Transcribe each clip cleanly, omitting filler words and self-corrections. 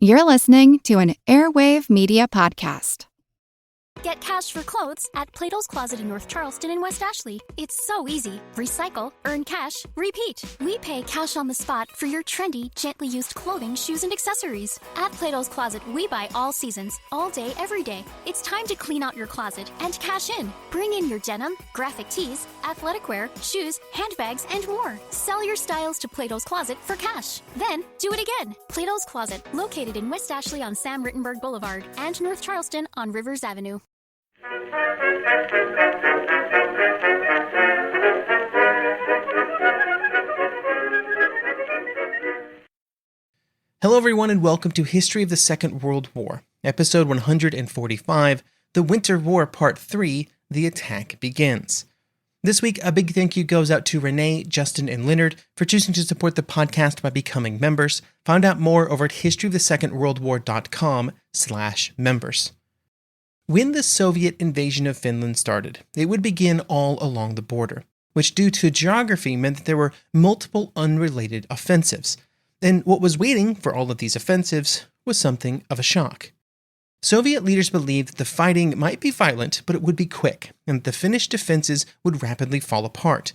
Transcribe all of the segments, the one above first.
You're listening to an Airwave Media Podcast. Get cash for clothes at Plato's Closet in North Charleston and West Ashley. It's so easy. Recycle, earn cash, repeat. We pay cash on the spot for your trendy, gently used clothing, shoes, and accessories. At Plato's Closet, we buy all seasons, all day, every day. It's time to clean out your closet and cash in. Bring in your denim, graphic tees, athletic wear, shoes, handbags, and more. Sell your styles to Plato's Closet for cash. Then, do it again. Plato's Closet, located in West Ashley on Sam Rittenberg Boulevard and North Charleston on Rivers Avenue. Hello everyone and welcome to History of the Second World War, episode 145, The Winter War Part 3, The Attack Begins. This week, a big thank you goes out to Renee, Justin, and Leonard for choosing to support the podcast by becoming members. Find out more over at historyofthesecondworldwar.com/members. When the Soviet invasion of Finland started, it would begin all along the border, which due to geography meant that there were multiple unrelated offensives. And what was waiting for all of these offensives was something of a shock. Soviet leaders believed that the fighting might be violent, but it would be quick, and that the Finnish defenses would rapidly fall apart.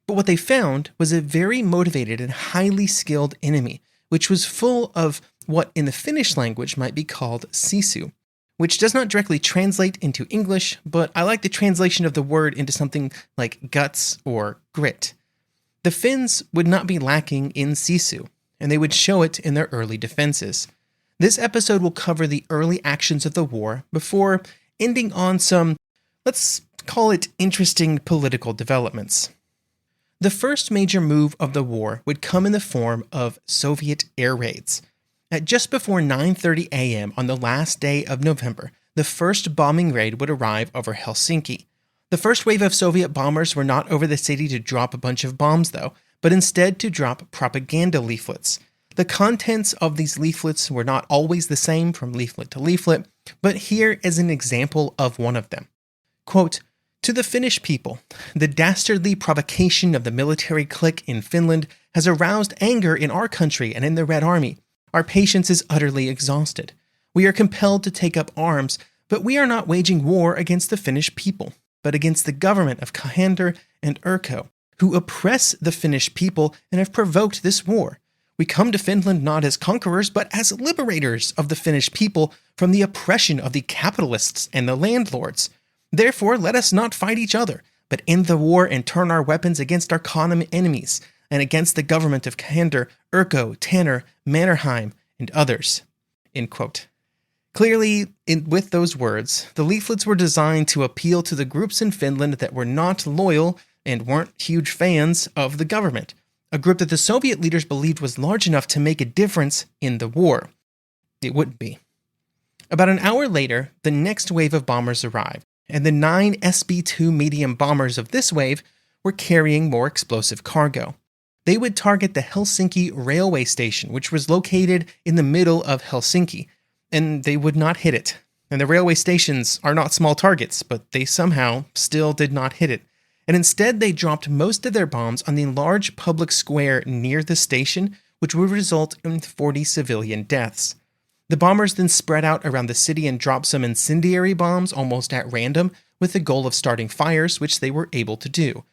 But what they found was a very motivated and highly skilled enemy, which was full of what in the Finnish language might be called sisu, which does not directly translate into English, but I like the translation of the word into something like guts or grit. The Finns would not be lacking in sisu, and they would show it in their early defenses. This episode will cover the early actions of the war before ending on some, let's call it, interesting political developments. The first major move of the war would come in the form of Soviet air raids. At just before 9:30 a.m. on the last day of November, the first bombing raid would arrive over Helsinki. The first wave of Soviet bombers were not over the city to drop a bunch of bombs, though, but instead to drop propaganda leaflets. The contents of these leaflets were not always the same from leaflet to leaflet, but here is an example of one of them. Quote, "To the Finnish people, the dastardly provocation of the military clique in Finland has aroused anger in our country and in the Red Army. Our patience is utterly exhausted. We are compelled to take up arms, but we are not waging war against the Finnish people, but against the government of Kahander and Urko, who oppress the Finnish people and have provoked this war. We come to Finland not as conquerors, but as liberators of the Finnish people from the oppression of the capitalists and the landlords. Therefore, let us not fight each other, but end the war and turn our weapons against our common enemies, and against the government of Kahander, Urko, Tanner, Mannerheim, and others." End quote. Clearly, with those words, the leaflets were designed to appeal to the groups in Finland that were not loyal and weren't huge fans of the government, a group that the Soviet leaders believed was large enough to make a difference in the war. It wouldn't be. About an hour later, the next wave of bombers arrived, and the 9 SB-2 medium bombers of this wave were carrying more explosive cargo. They would target the Helsinki railway station, which was located in the middle of Helsinki, and they would not hit it. And the railway stations are not small targets, but they somehow still did not hit it. And instead, they dropped most of their bombs on the large public square near the station, which would result in 40 civilian deaths. The bombers then spread out around the city and dropped some incendiary bombs almost at random, with the goal of starting fires, which they were able to do.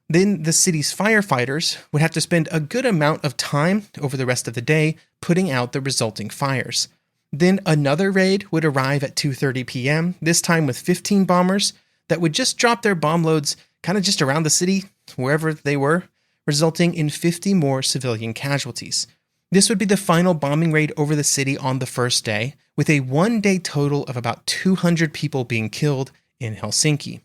Then the city's firefighters would have to spend a good amount of time over the rest of the day putting out the resulting fires. Then another raid would arrive at 2:30 p.m., this time with 15 bombers that would just drop their bomb loads kind of just around the city, wherever they were, resulting in 50 more civilian casualties. This would be the final bombing raid over the city on the first day, with a one-day total of about 200 people being killed in Helsinki.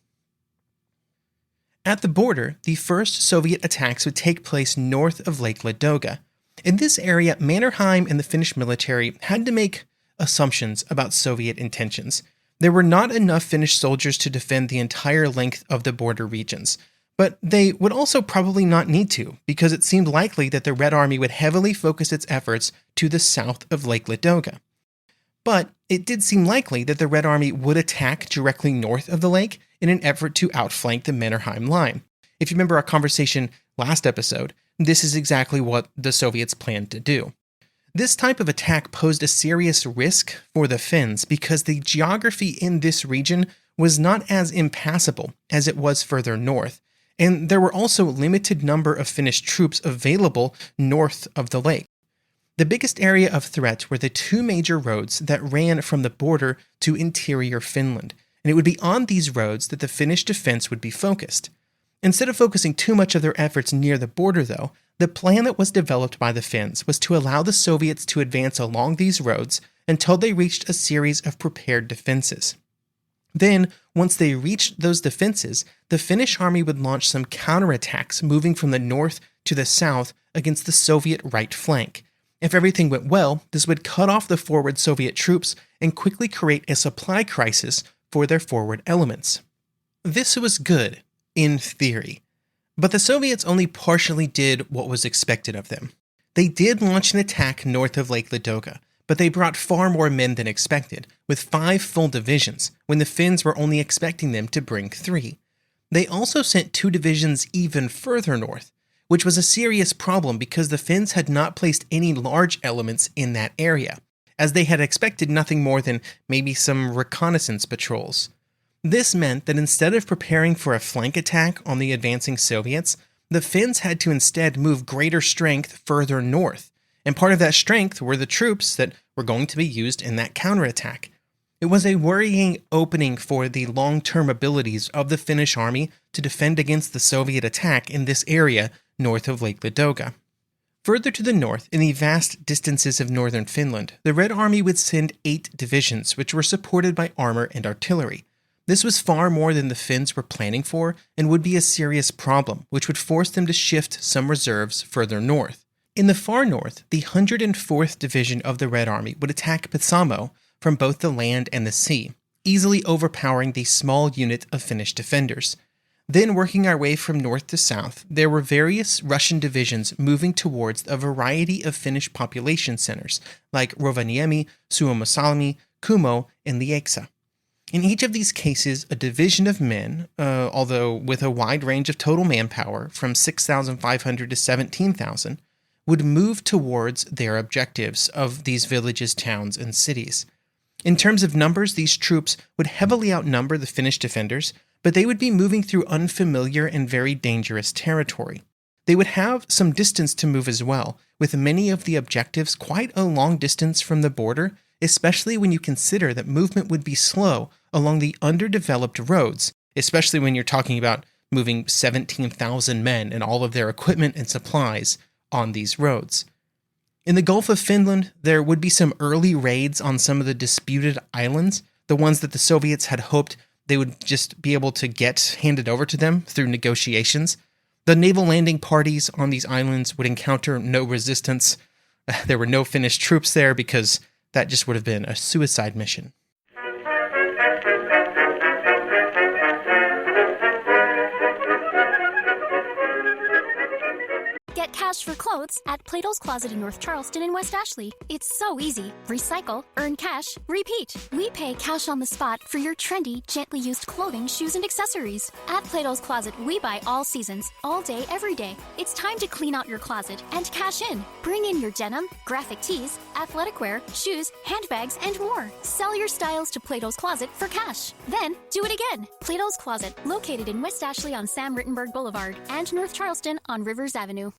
At the border, the first Soviet attacks would take place north of Lake Ladoga. In this area, Mannerheim and the Finnish military had to make assumptions about Soviet intentions. There were not enough Finnish soldiers to defend the entire length of the border regions, but they would also probably not need to, because it seemed likely that the Red Army would heavily focus its efforts to the south of Lake Ladoga. But it did seem likely that the Red Army would attack directly north of the lake in an effort to outflank the Mannerheim line. If you remember our conversation last episode, this is exactly what the Soviets planned to do. This type of attack posed a serious risk for the Finns because the geography in this region was not as impassable as it was further north, and there were also a limited number of Finnish troops available north of the lake. The biggest area of threat were the two major roads that ran from the border to interior Finland, and it would be on these roads that the Finnish defense would be focused. Instead of focusing too much of their efforts near the border, though, the plan that was developed by the Finns was to allow the Soviets to advance along these roads until they reached a series of prepared defenses. Then, once they reached those defenses, the Finnish army would launch some counterattacks moving from the north to the south against the Soviet right flank. If everything went well, this would cut off the forward Soviet troops and quickly create a supply crisis for their forward elements. This was good, in theory. But the Soviets only partially did what was expected of them. They did launch an attack north of Lake Ladoga, but they brought far more men than expected, with 5 full divisions, when the Finns were only expecting them to bring 3. They also sent 2 divisions even further north, which was a serious problem because the Finns had not placed any large elements in that area, as they had expected nothing more than maybe some reconnaissance patrols. This meant that instead of preparing for a flank attack on the advancing Soviets, the Finns had to instead move greater strength further north, and part of that strength were the troops that were going to be used in that counterattack. It was a worrying opening for the long-term abilities of the Finnish army to defend against the Soviet attack in this area north of Lake Ladoga. Further to the north, in the vast distances of northern Finland, the Red Army would send 8 divisions, which were supported by armor and artillery. This was far more than the Finns were planning for and would be a serious problem, which would force them to shift some reserves further north. In the far north, the 104th Division of the Red Army would attack Petsamo from both the land and the sea, easily overpowering the small unit of Finnish defenders. Then, working our way from north to south, there were various Russian divisions moving towards a variety of Finnish population centers, like Rovaniemi, Suomussalmi, Kumo, and Lieksa. In each of these cases, a division of men, although with a wide range of total manpower from 6,500 to 17,000, would move towards their objectives of these villages, towns, and cities. In terms of numbers, these troops would heavily outnumber the Finnish defenders, but they would be moving through unfamiliar and very dangerous territory. They would have some distance to move as well, with many of the objectives quite a long distance from the border, especially when you consider that movement would be slow along the underdeveloped roads, especially when you're talking about moving 17,000 men and all of their equipment and supplies on these roads. In the Gulf of Finland, there would be some early raids on some of the disputed islands, the ones that the Soviets had hoped they would just be able to get handed over to them through negotiations. The naval landing parties on these islands would encounter no resistance. There were no Finnish troops there because that just would have been a suicide mission. Get cash for clothes at Plato's Closet in North Charleston and West Ashley. It's so easy. Recycle, earn cash, repeat. We pay cash on the spot for your trendy, gently used clothing, shoes, and accessories. At Plato's Closet, we buy all seasons, all day, every day. It's time to clean out your closet and cash in. Bring in your denim, graphic tees, athletic wear, shoes, handbags, and more. Sell your styles to Plato's Closet for cash. Then, do it again. Plato's Closet, located in West Ashley on Sam Rittenberg Boulevard and North Charleston on Rivers Avenue.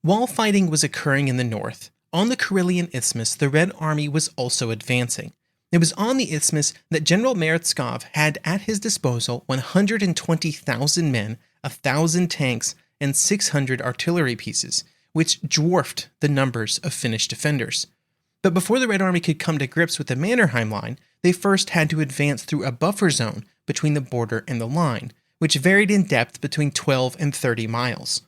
While fighting was occurring in the north, on the Karelian Isthmus, the Red Army was also advancing. It was on the isthmus that General Meretskov had at his disposal 120,000 men, 1,000 tanks, and 600 artillery pieces, which dwarfed the numbers of Finnish defenders. But before the Red Army could come to grips with the Mannerheim Line, they first had to advance through a buffer zone between the border and the line, which varied in depth between 12 and 30 miles.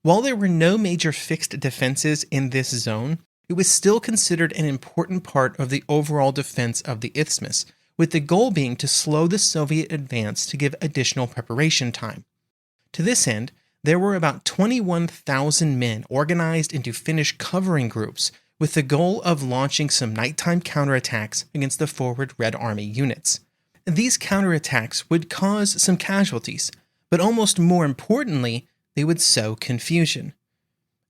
While there were no major fixed defenses in this zone, it was still considered an important part of the overall defense of the isthmus, with the goal being to slow the Soviet advance to give additional preparation time. To this end, there were about 21,000 men organized into Finnish covering groups, with the goal of launching some nighttime counterattacks against the forward Red Army units. These counterattacks would cause some casualties, but almost more importantly, they would sow confusion.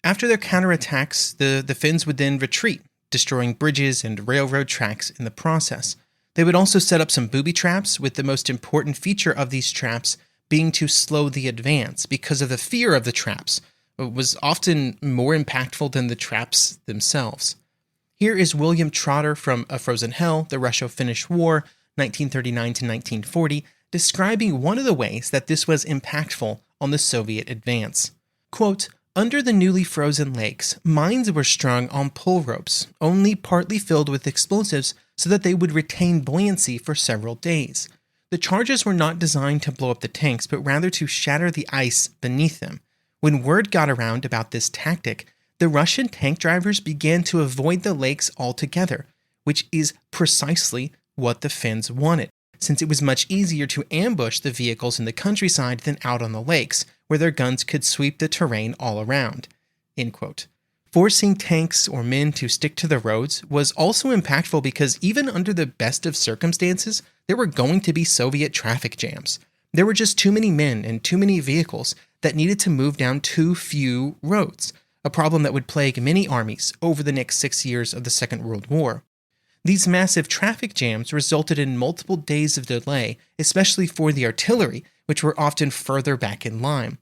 After their counterattacks, the Finns would then retreat, destroying bridges and railroad tracks in the process. They would also set up some booby traps, with the most important feature of these traps being to slow the advance because of the fear of the traps. It was often more impactful than the traps themselves. Here is William Trotter from A Frozen Hell, The Russo-Finnish War, 1939 to 1940, describing one of the ways that this was impactful on the Soviet advance. Quote, "Under the newly frozen lakes, mines were strung on pull ropes, only partly filled with explosives so that they would retain buoyancy for several days. The charges were not designed to blow up the tanks, but rather to shatter the ice beneath them. When word got around about this tactic, the Russian tank drivers began to avoid the lakes altogether, which is precisely what the Finns wanted, since it was much easier to ambush the vehicles in the countryside than out on the lakes, where their guns could sweep the terrain all around." End quote. Forcing tanks or men to stick to the roads was also impactful because even under the best of circumstances, there were going to be Soviet traffic jams. There were just too many men and too many vehicles that needed to move down too few roads, a problem that would plague many armies over the next 6 years of the Second World War. These massive traffic jams resulted in multiple days of delay, especially for the artillery, which were often further back in line.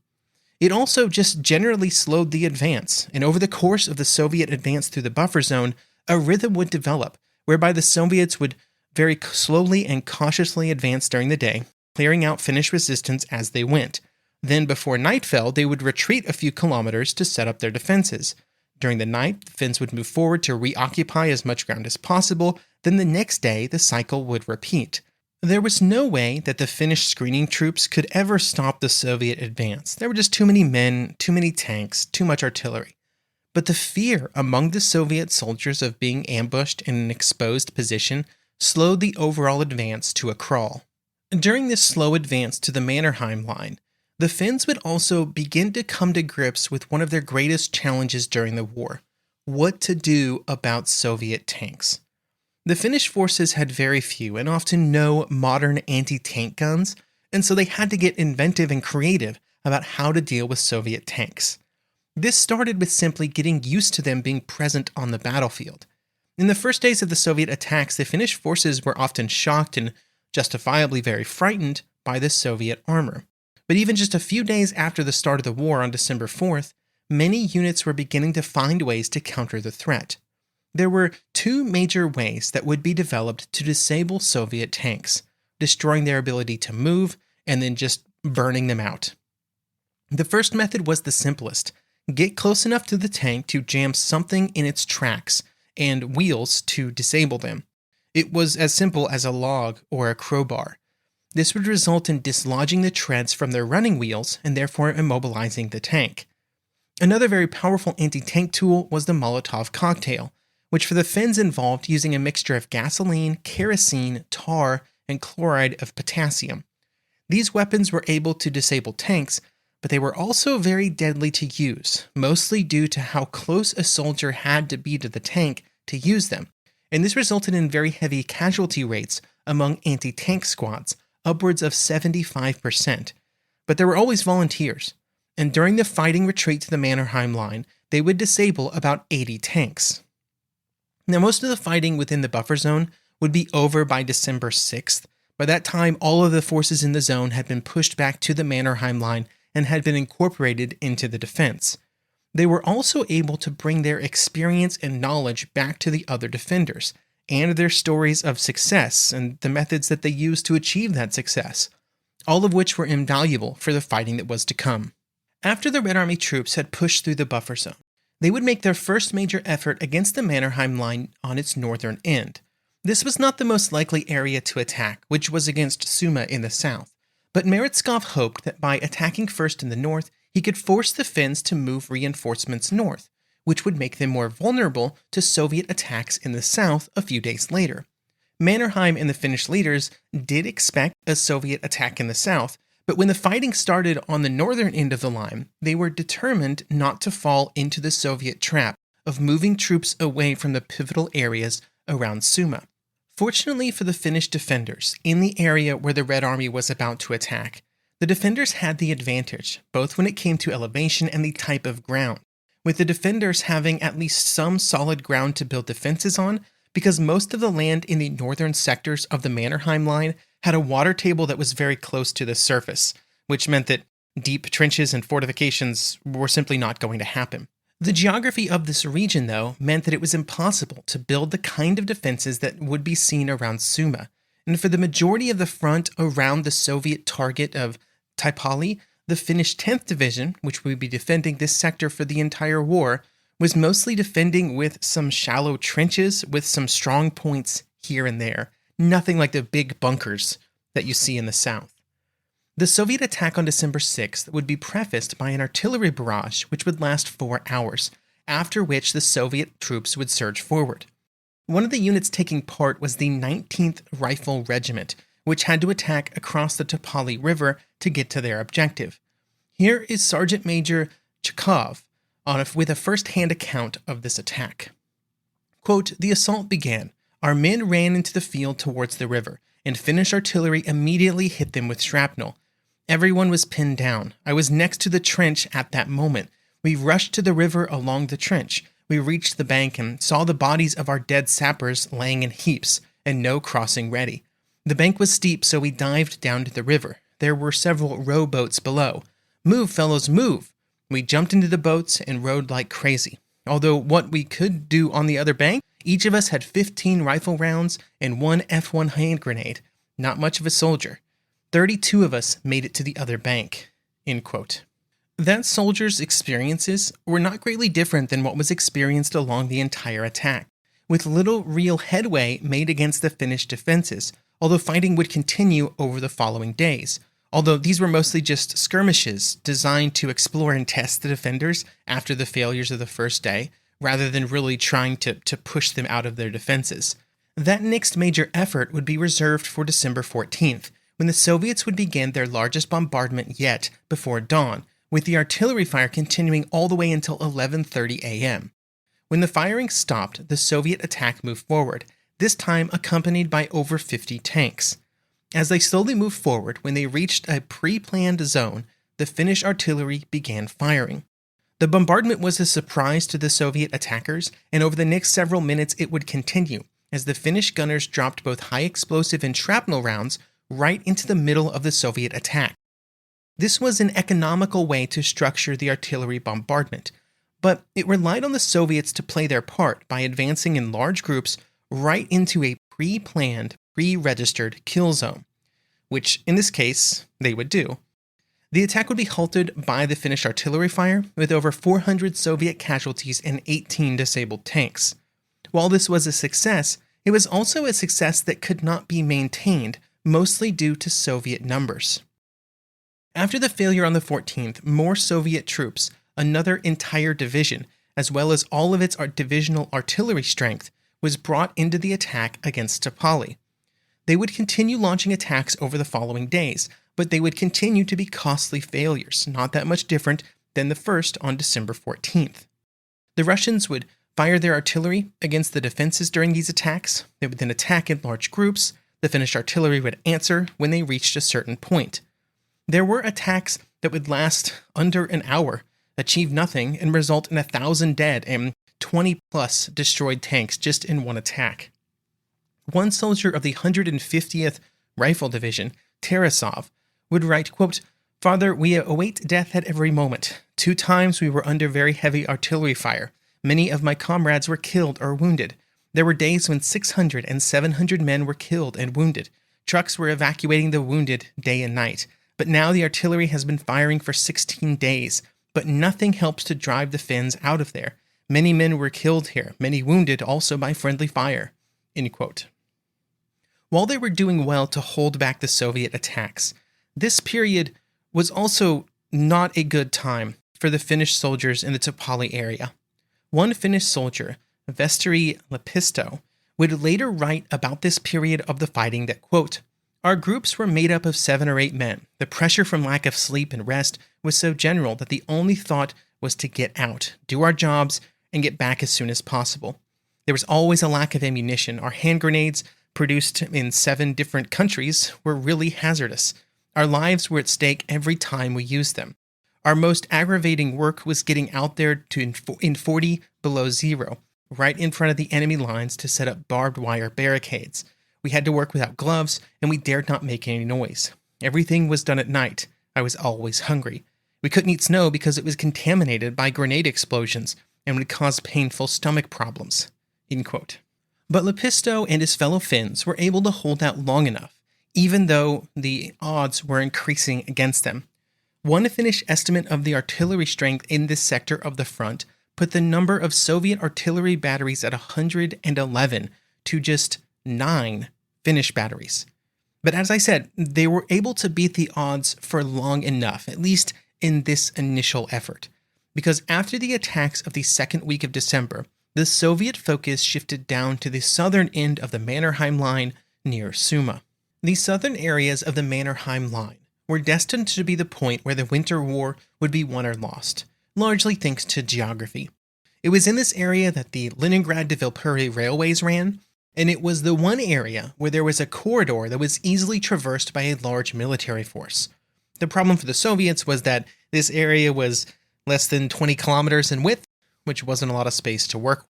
It also just generally slowed the advance, and over the course of the Soviet advance through the buffer zone, a rhythm would develop, whereby the Soviets would very slowly and cautiously advance during the day, clearing out Finnish resistance as they went. Then, before night fell, they would retreat a few kilometers to set up their defenses. During the night, the Finns would move forward to reoccupy as much ground as possible, then the next day the cycle would repeat. There was no way that the Finnish screening troops could ever stop the Soviet advance. There were just too many men, too many tanks, too much artillery. But the fear among the Soviet soldiers of being ambushed in an exposed position slowed the overall advance to a crawl. During this slow advance to the Mannerheim line, the Finns would also begin to come to grips with one of their greatest challenges during the war: what to do about Soviet tanks. The Finnish forces had very few and often no modern anti-tank guns, and so they had to get inventive and creative about how to deal with Soviet tanks. This started with simply getting used to them being present on the battlefield. In the first days of the Soviet attacks, the Finnish forces were often shocked and justifiably very frightened by the Soviet armor. But even just a few days after the start of the war on December 4th, many units were beginning to find ways to counter the threat. There were two major ways that would be developed to disable Soviet tanks, destroying their ability to move and then just burning them out. The first method was the simplest: get close enough to the tank to jam something in its tracks and wheels to disable them. It was as simple as a log or a crowbar. This would result in dislodging the treads from their running wheels and therefore immobilizing the tank. Another very powerful anti-tank tool was the Molotov cocktail, which for the Finns involved using a mixture of gasoline, kerosene, tar, and chloride of potassium. These weapons were able to disable tanks, but they were also very deadly to use, mostly due to how close a soldier had to be to the tank to use them, and this resulted in very heavy casualty rates among anti-tank squads, upwards of 75%. But there were always volunteers, and during the fighting retreat to the Mannerheim line, they would disable about 80 tanks. Now, most of the fighting within the buffer zone would be over by December 6th. By that time, all of the forces in the zone had been pushed back to the Mannerheim line and had been incorporated into the defense. They were also able to bring their experience and knowledge back to the other defenders, and their stories of success and the methods that they used to achieve that success, all of which were invaluable for the fighting that was to come. After the Red Army troops had pushed through the buffer zone, they would make their first major effort against the Mannerheim line on its northern end. This was not the most likely area to attack, which was against Suma in the south, but Meretskov hoped that by attacking first in the north, he could force the Finns to move reinforcements north, which would make them more vulnerable to Soviet attacks in the south a few days later. Mannerheim and the Finnish leaders did expect a Soviet attack in the south, but when the fighting started on the northern end of the line, they were determined not to fall into the Soviet trap of moving troops away from the pivotal areas around Suma. Fortunately for the Finnish defenders, in the area where the Red Army was about to attack, the defenders had the advantage, both when it came to elevation and the type of ground, with the defenders having at least some solid ground to build defenses on, because most of the land in the northern sectors of the Mannerheim line had a water table that was very close to the surface, which meant that deep trenches and fortifications were simply not going to happen. The geography of this region, though, meant that it was impossible to build the kind of defenses that would be seen around Suma, and for the majority of the front around the Soviet target of Taipale, the Finnish 10th Division, which would be defending this sector for the entire war, was mostly defending with some shallow trenches with some strong points here and there, nothing like the big bunkers that you see in the south. The Soviet attack on December 6th would be prefaced by an artillery barrage which would last 4 hours, after which the Soviet troops would surge forward. One of the units taking part was the 19th Rifle Regiment, which had to attack across the Taipale River to get to their objective. Here is Sergeant Major Chekhov with a first-hand account of this attack. Quote, "The assault began. Our men ran into the field towards the river, and Finnish artillery immediately hit them with shrapnel. Everyone was pinned down. I was next to the trench at that moment. We rushed to the river along the trench. We reached the bank and saw the bodies of our dead sappers laying in heaps, and no crossing ready. The bank was steep, so we dived down to the river. There were several rowboats below. Move, fellows, move! We jumped into the boats and rowed like crazy. Although what we could do on the other bank, each of us had 15 rifle rounds and 1 F1 hand grenade. Not much of a soldier. 32 of us made it to the other bank." End quote. That soldier's experiences were not greatly different than what was experienced along the entire attack, with little real headway made against the Finnish defenses, although fighting would continue over the following days, although these were mostly just skirmishes designed to explore and test the defenders after the failures of the first day, rather than really trying to push them out of their defenses. That next major effort would be reserved for December 14th, when the Soviets would begin their largest bombardment yet before dawn, with the artillery fire continuing all the way until 11:30 a.m. When the firing stopped, the Soviet attack moved forward, this time accompanied by over 50 tanks. As they slowly moved forward, when they reached a pre-planned zone, the Finnish artillery began firing. The bombardment was a surprise to the Soviet attackers, and over the next several minutes it would continue, as the Finnish gunners dropped both high explosive and shrapnel rounds right into the middle of the Soviet attack. This was an economical way to structure the artillery bombardment, but it relied on the Soviets to play their part by advancing in large groups right into a pre-planned, pre-registered kill zone, which in this case they would do. The attack would be halted by the Finnish artillery fire, with over 400 Soviet casualties and 18 disabled tanks. While this was a success, it was also a success that could not be maintained, mostly due to Soviet numbers. After the failure on the 14th, more Soviet troops, another entire division, as well as all of its divisional artillery strength, was brought into the attack against Taipale. They would continue launching attacks over the following days, but they would continue to be costly failures, not that much different than the first on December 14th. The Russians would fire their artillery against the defenses during these attacks. They would then attack in large groups. The Finnish artillery would answer when they reached a certain point. There were attacks that would last under an hour, achieve nothing, and result in 1,000 dead and 20-plus destroyed tanks just in one attack. One soldier of the 150th Rifle Division, Tarasov, would write, quote, "Father, we await death at every moment. 2 times we were under very heavy artillery fire. Many of my comrades were killed or wounded. There were days when 600 and 700 men were killed and wounded. Trucks were evacuating the wounded day and night. But now the artillery has been firing for 16 days, but nothing helps to drive the Finns out of there. Many men were killed here, many wounded also by friendly fire." End quote. While they were doing well to hold back the Soviet attacks, this period was also not a good time for the Finnish soldiers in the Taipale area. One Finnish soldier, Vesteri Lepisto, would later write about this period of the fighting that, quote, "Our groups were made up of 7 or 8 men. The pressure from lack of sleep and rest was so general that the only thought was to get out, do our jobs, and get back as soon as possible. There was always a lack of ammunition. Our hand grenades produced in 7 different countries, were really hazardous. Our lives were at stake every time we used them. Our most aggravating work was getting out there to in 40 below zero, right in front of the enemy lines to set up barbed wire barricades. We had to work without gloves, and we dared not make any noise. Everything was done at night. I was always hungry. We couldn't eat snow because it was contaminated by grenade explosions and would cause painful stomach problems." End quote. But Lepisto and his fellow Finns were able to hold out long enough, even though the odds were increasing against them. One Finnish estimate of the artillery strength in this sector of the front put the number of Soviet artillery batteries at 111 to just 9 Finnish batteries. But as I said, they were able to beat the odds for long enough, at least in this initial effort. Because after the attacks of the second week of December, the Soviet focus shifted down to the southern end of the Mannerheim Line near Suma. The southern areas of the Mannerheim Line were destined to be the point where the Winter War would be won or lost, largely thanks to geography. It was in this area that the Leningrad to Vilpuri railways ran, and it was the one area where there was a corridor that was easily traversed by a large military force. The problem for the Soviets was that this area was less than 20 kilometers in width, which wasn't a lot of space to work with.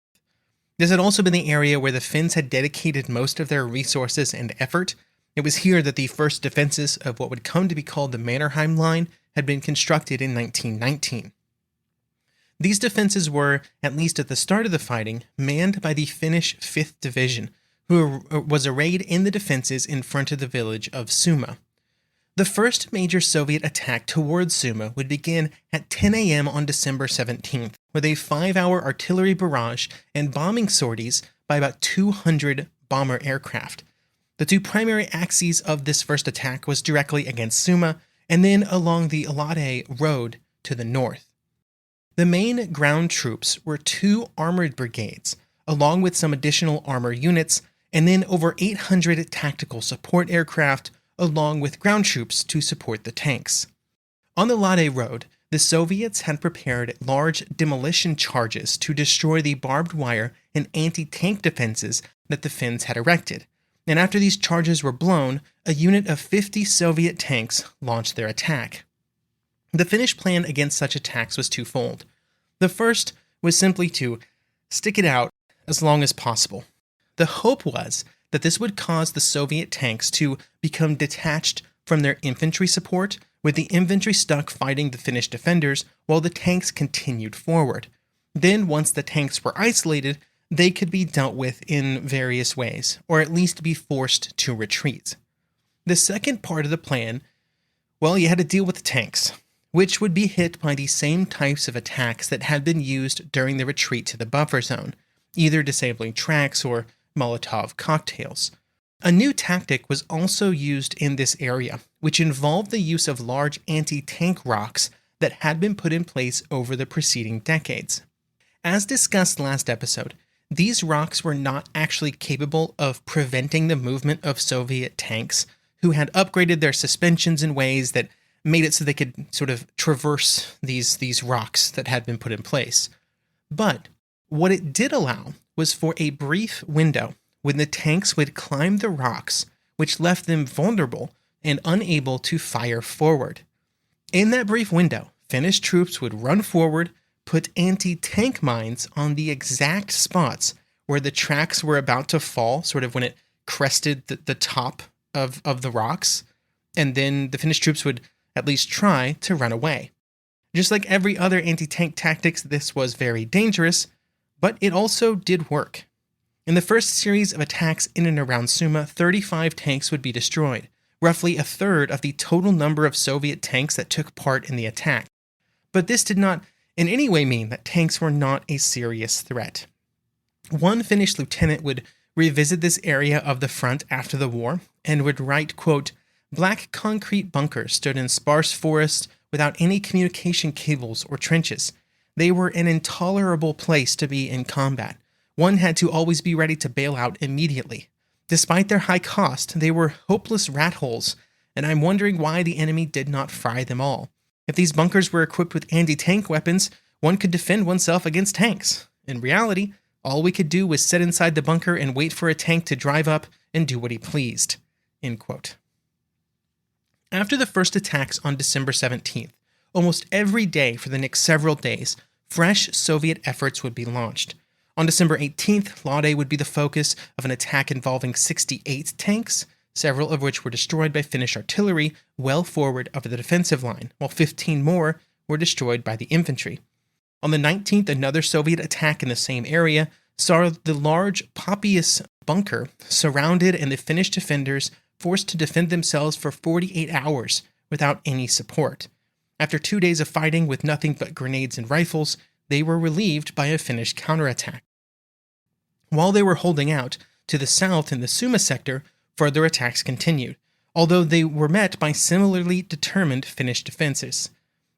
This had also been the area where the Finns had dedicated most of their resources and effort. It was here that the first defenses of what would come to be called the Mannerheim Line had been constructed in 1919. These defenses were, at least at the start of the fighting, manned by the Finnish 5th Division, who was arrayed in the defenses in front of the village of Suma. The first major Soviet attack towards Suma would begin at 10 a.m. on December 17th, with a 5-hour artillery barrage and bombing sorties by about 200 bomber aircraft. The 2 primary axes of this first attack was directly against Suma, and then along the Alade Road to the north. The main ground troops were 2 armored brigades, along with some additional armor units, and then over 800 tactical support aircraft, along with ground troops to support the tanks. On the Lade Road, the Soviets had prepared large demolition charges to destroy the barbed wire and anti-tank defenses that the Finns had erected, and after these charges were blown, a unit of 50 Soviet tanks launched their attack. The Finnish plan against such attacks was twofold. The first was simply to stick it out as long as possible. The hope was that this would cause the Soviet tanks to become detached from their infantry support, with the infantry stuck fighting the Finnish defenders while the tanks continued forward. Then, once the tanks were isolated, they could be dealt with in various ways, or at least be forced to retreat. The second part of the plan, well, you had to deal with the tanks, which would be hit by the same types of attacks that had been used during the retreat to the buffer zone, either disabling tracks or Molotov cocktails. A new tactic was also used in this area, which involved the use of large anti-tank rocks that had been put in place over the preceding decades. As discussed last episode, these rocks were not actually capable of preventing the movement of Soviet tanks, who had upgraded their suspensions in ways that made it so they could sort of traverse these rocks that had been put in place. But what it did allow was for a brief window when the tanks would climb the rocks, which left them vulnerable and unable to fire forward. In that brief window, Finnish troops would run forward, put anti-tank mines on the exact spots where the tracks were about to fall, sort of when it crested the top of the rocks, and then the Finnish troops would at least try to run away. Just like every other anti-tank tactics, this was very dangerous, but it also did work. In the first series of attacks in and around Suma, 35 tanks would be destroyed, roughly a third of the total number of Soviet tanks that took part in the attack. But this did not in any way mean that tanks were not a serious threat. One Finnish lieutenant would revisit this area of the front after the war and would write, quote, "Black concrete bunkers stood in sparse forests without any communication cables or trenches. They were an intolerable place to be in combat. One had to always be ready to bail out immediately. Despite their high cost, they were hopeless rat holes, and I'm wondering why the enemy did not fry them all. If these bunkers were equipped with anti-tank weapons, one could defend oneself against tanks. In reality, All we could do was sit inside the bunker and wait for a tank to drive up and do what he pleased." End quote. After the first attacks on December 17th, almost every day for the next several days, fresh Soviet efforts would be launched. On December 18th, Lade would be the focus of an attack involving 68 tanks, several of which were destroyed by Finnish artillery well forward of the defensive line, while 15 more were destroyed by the infantry. On the 19th, another Soviet attack in the same area saw the large Papias bunker surrounded and the Finnish defenders forced to defend themselves for 48 hours without any support. After 2 days of fighting with nothing but grenades and rifles, they were relieved by a Finnish counterattack. While they were holding out, to the south in the Suma sector, further attacks continued, although they were met by similarly determined Finnish defenses.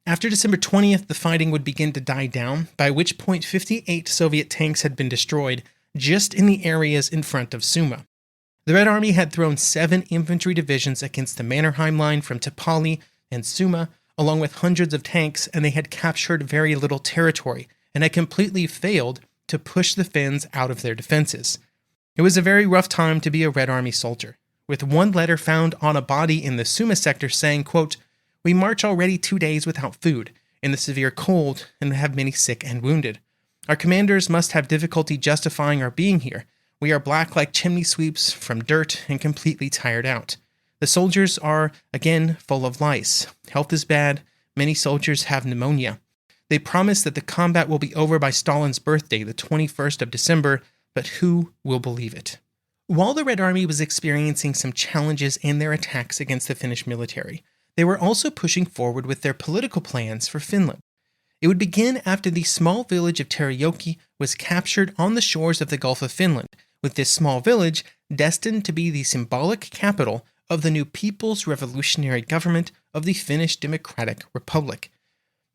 After December 20th, the fighting would begin to die down, by which point 58 Soviet tanks had been destroyed just in the areas in front of Suma. The Red Army had thrown 7 infantry divisions against the Mannerheim line from Tepali and Suma, along with hundreds of tanks, and they had captured very little territory and had completely failed to push the Finns out of their defenses. It was a very rough time to be a Red Army soldier, with one letter found on a body in the Suma sector saying, quote, "We march already 2 days without food, in the severe cold, and have many sick and wounded. Our commanders must have difficulty justifying our being here. We are black like chimney sweeps from dirt and completely tired out. The soldiers are, again, full of lice. Health is bad. Many soldiers have pneumonia. They promise that the combat will be over by Stalin's birthday, the 21st of December, but who will believe it?" While the Red Army was experiencing some challenges in their attacks against the Finnish military, they were also pushing forward with their political plans for Finland. It would begin after the small village of Terijoki was captured on the shores of the Gulf of Finland, with this small village destined to be the symbolic capital of the new People's Revolutionary Government of the Finnish Democratic Republic.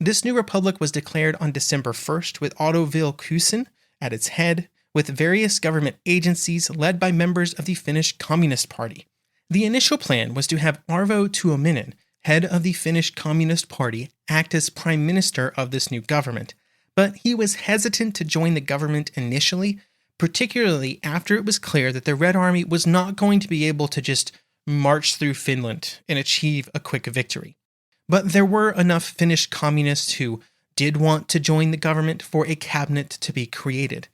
This new republic was declared on December 1st with Otto Vilkuisen at its head, with various government agencies led by members of the Finnish Communist Party. The initial plan was to have Arvo Tuominen, head of the Finnish Communist Party, act as prime minister of this new government, but he was hesitant to join the government initially, particularly after it was clear that the Red Army was not going to be able to just march through Finland and achieve a quick victory. But there were enough Finnish communists who did want to join the government for a cabinet to be created.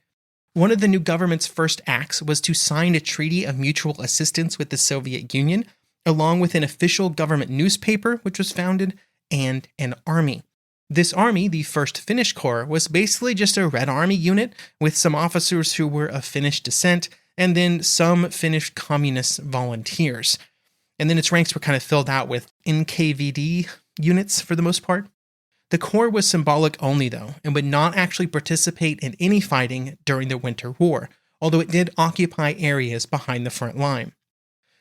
One of the new government's first acts was to sign a treaty of mutual assistance with the Soviet Union, along with an official government newspaper, which was founded, and an army. This army, the 1st Finnish Corps, was basically just a Red Army unit with some officers who were of Finnish descent, and then some Finnish communist volunteers. And then its ranks were kind of filled out with NKVD units for the most part. The Corps was symbolic only, though, and would not actually participate in any fighting during the Winter War, although it did occupy areas behind the front line.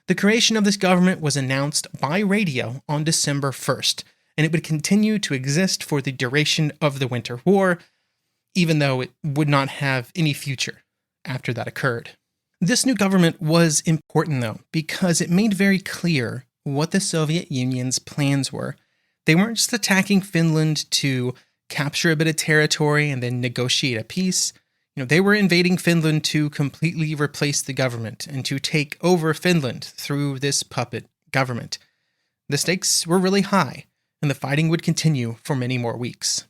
The creation of this government was announced by radio on December 1st, and it would continue to exist for the duration of the Winter War, even though it would not have any future after that occurred. This new government was important, though, because it made very clear what the Soviet Union's plans were. They weren't just attacking Finland to capture a bit of territory and then negotiate a peace. They were invading Finland to completely replace the government and to take over Finland through this puppet government. The stakes were really high, and the fighting would continue for many more weeks.